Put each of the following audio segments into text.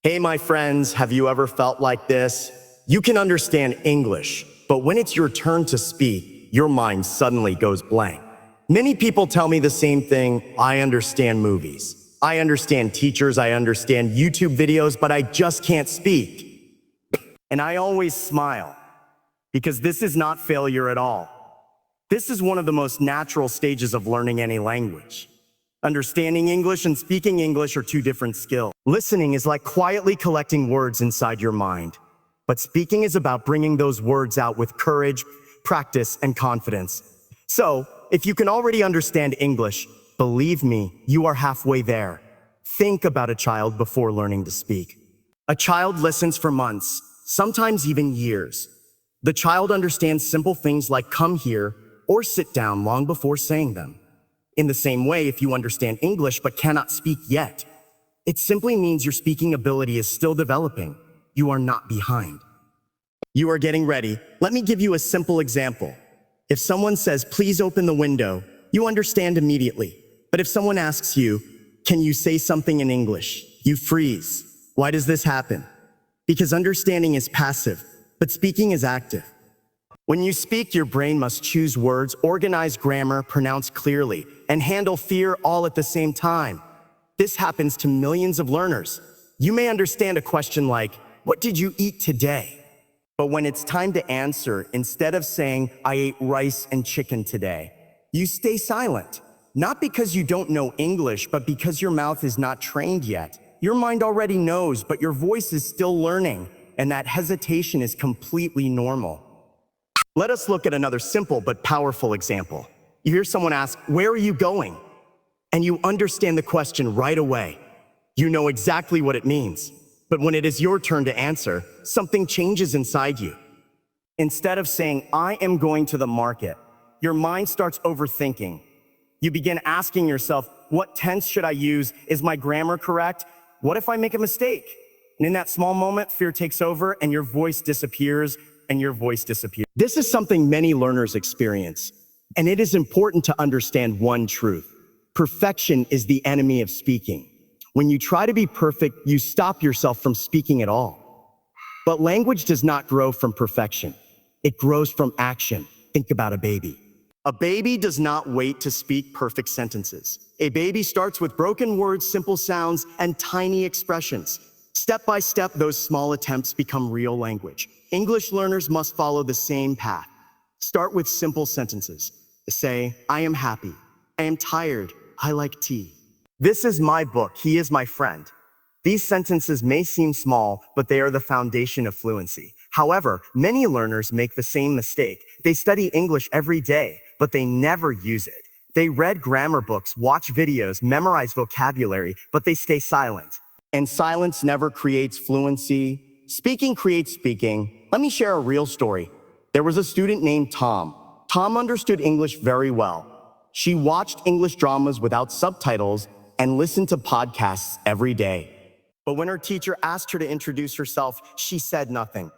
Hey, my friends, have you ever felt like this? You can understand English, but when it's your turn to speak, your mind suddenly goes blank. Many people tell me the same thing. I understand movies. I understand teachers. I understand YouTube videos, but I just can't speak. And I always smile because this is not failure at all. This is one of the most natural stages of learning any language. Understanding English and speaking English are two different skills. Listening is like quietly collecting words inside your mind, but speaking is about bringing those words out with courage, practice, and confidence. So, if you can already understand English, believe me, you are halfway there. Think about a child before learning to speak. A child listens for months, sometimes even years. The child understands simple things like come here or sit down long before saying them. In the same way, if you understand English but cannot speak yet, it simply means your speaking ability is still developing. You are not behind. You are getting ready. Let me give you a simple example. If someone says, please open the window, you understand immediately. But if someone asks you, can you say something in English? You freeze. Why does this happen? Because understanding is passive, but speaking is active. When you speak, your brain must choose words, organize grammar, pronounce clearly, and handle fear all at the same time. This happens to millions of learners. You may understand a question like, what did you eat today? But when it's time to answer, instead of saying, I ate rice and chicken today, you stay silent. Not because you don't know English, but because your mouth is not trained yet. Your mind already knows, but your voice is still learning, and that hesitation is completely normal. Let us look at another simple but powerful example. You hear someone ask, where are you going? And you understand the question right away. You know exactly what it means. But when it is your turn to answer, something changes inside you. Instead of saying, I am going to the market, your mind starts overthinking. You begin asking yourself, what tense should I use? Is my grammar correct? What if I make a mistake? And in that small moment, fear takes over and your voice disappears. This is something many learners experience, and it is important to understand one truth. Perfection is the enemy of speaking. When you try to be perfect, you stop yourself from speaking at all. But language does not grow from perfection. It grows from action. Think about a baby. A baby does not wait to speak perfect sentences. A baby starts with broken words, simple sounds, and tiny expressions. Step by step, those small attempts become real language. English learners must follow the same path. Start with simple sentences. Say, I am happy. I am tired. I like tea. This is my book. He is my friend. These sentences may seem small, but they are the foundation of fluency. However, many learners make the same mistake. They study English every day, but they never use it. They read grammar books, watch videos, memorize vocabulary, but they stay silent. And silence never creates fluency. Speaking creates speaking. Let me share a real story. There was a student named Tom. Tom understood English very well. She watched English dramas without subtitles and listened to podcasts every day. But when her teacher asked her to introduce herself, she said nothing.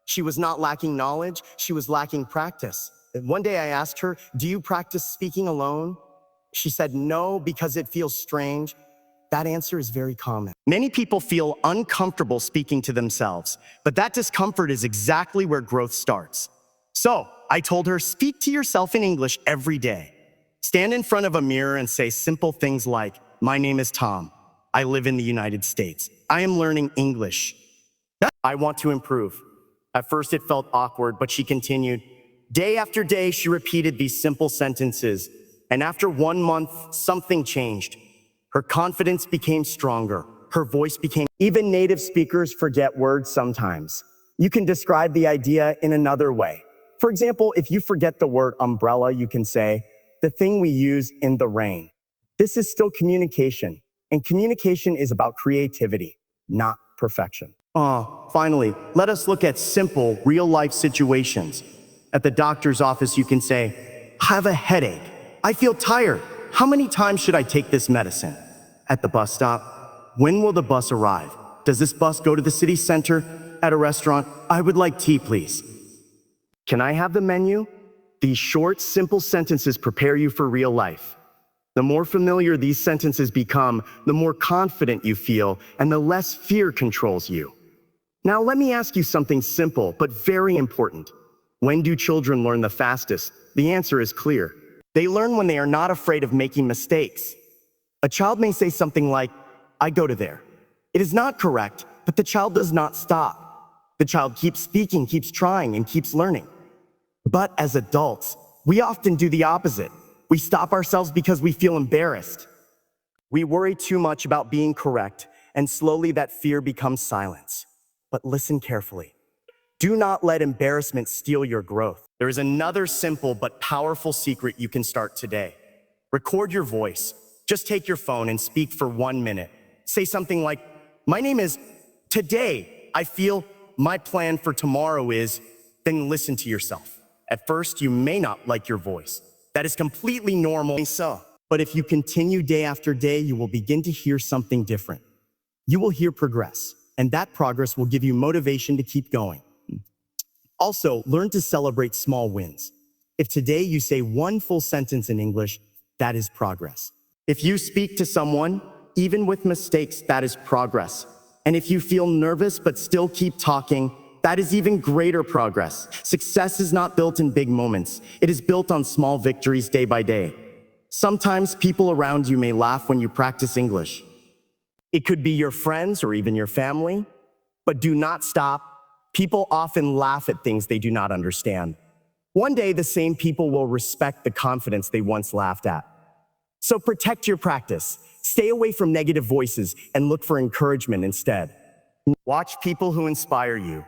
She was not lacking knowledge, she was lacking practice. One day I asked her, do you practice speaking alone? She said no, because it feels strange. That answer is very common. Many people feel uncomfortable speaking to themselves, but that discomfort is exactly where growth starts. So I told her, speak to yourself in English every day. Stand in front of a mirror and say simple things like, my name is Tom. I live in the United States. I am learning English. I want to improve. At first it felt awkward, but she continued. Day after day, she repeated these simple sentences. And after 1 month, something changed. Her confidence became stronger. Her voice became... Even native speakers forget words sometimes. You can describe the idea in another way. For example, if you forget the word umbrella, you can say, the thing we use in the rain. This is still communication, and communication is about creativity, not perfection. Finally, let us look at simple, real-life situations. At the doctor's office, you can say, I have a headache. I feel tired. How many times should I take this medicine? At the bus stop, when will the bus arrive? Does this bus go to the city center? At a restaurant, I would like tea, please. Can I have the menu? These short, simple sentences prepare you for real life. The more familiar these sentences become, the more confident you feel, and the less fear controls you. Now, let me ask you something simple but very important. When do children learn the fastest? The answer is clear. They learn when they are not afraid of making mistakes. A child may say something like, "I go to there." It is not correct, but the child does not stop. The child keeps speaking, keeps trying, and keeps learning. But as adults, we often do the opposite. We stop ourselves because we feel embarrassed. We worry too much about being correct, and slowly that fear becomes silence. But listen carefully. Do not let embarrassment steal your growth. There is another simple but powerful secret you can start today. Record your voice. Just take your phone and speak for 1 minute. Say something like, "My name is," "Today I feel," "My plan for tomorrow is," then listen to yourself. At first, you may not like your voice. That is completely normal. But if you continue day after day, you will begin to hear something different. You will hear progress, and that progress will give you motivation to keep going. Also, learn to celebrate small wins. If today you say one full sentence in English, that is progress. If you speak to someone, even with mistakes, that is progress. And if you feel nervous but still keep talking, that is even greater progress. Success is not built in big moments. It is built on small victories day by day. Sometimes people around you may laugh when you practice English. It could be your friends or even your family, but do not stop. People often laugh at things they do not understand. One day, the same people will respect the confidence they once laughed at. So protect your practice. Stay away from negative voices and look for encouragement instead. Watch people who inspire you.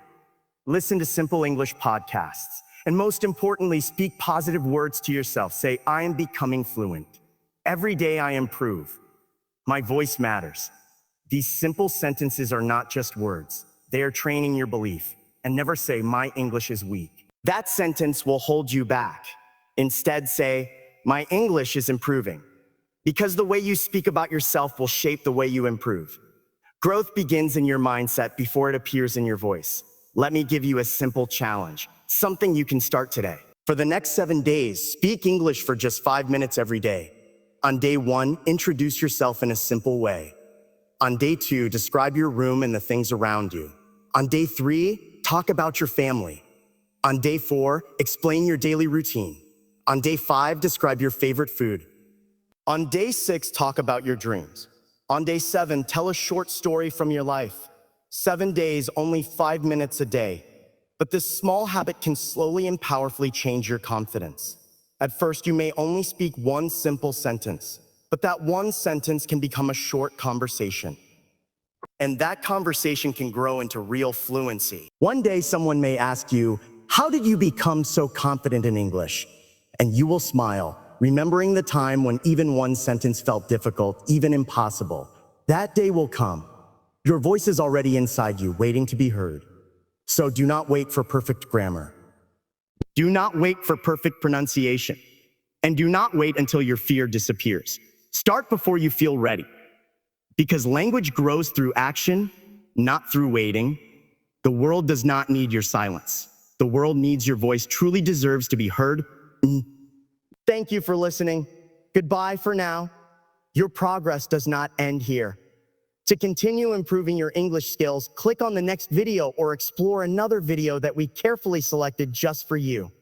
Listen to simple English podcasts. And most importantly, speak positive words to yourself. Say, "I am becoming fluent. Every day I improve. My voice matters." These simple sentences are not just words. They are training your belief. And never say, "My English is weak." That sentence will hold you back. Instead, say, "My English is improving." Because the way you speak about yourself will shape the way you improve. Growth begins in your mindset before it appears in your voice. Let me give you a simple challenge, something you can start today. For the next 7 days, speak English for just 5 minutes every day. On day 1, introduce yourself in a simple way. On day 2, describe your room and the things around you. On day 3, talk about your family. On day 4, explain your daily routine. On day 5, describe your favorite food. On day 6, talk about your dreams. On day 7, tell a short story from your life. 7 days, only 5 minutes a day. But this small habit can slowly and powerfully change your confidence. At first, you may only speak one simple sentence, but that one sentence can become a short conversation. And that conversation can grow into real fluency. One day, someone may ask you, "How did you become so confident in English?" And you will smile, remembering the time when even one sentence felt difficult, even impossible. That day will come. Your voice is already inside you, waiting to be heard. So do not wait for perfect grammar. Do not wait for perfect pronunciation. And do not wait until your fear disappears. Start before you feel ready. Because language grows through action, not through waiting. The world does not need your silence. The world needs your voice, truly deserves to be heard. Thank you for listening. Goodbye for now. Your progress does not end here. To continue improving your English skills, click on the next video or explore another video that we carefully selected just for you.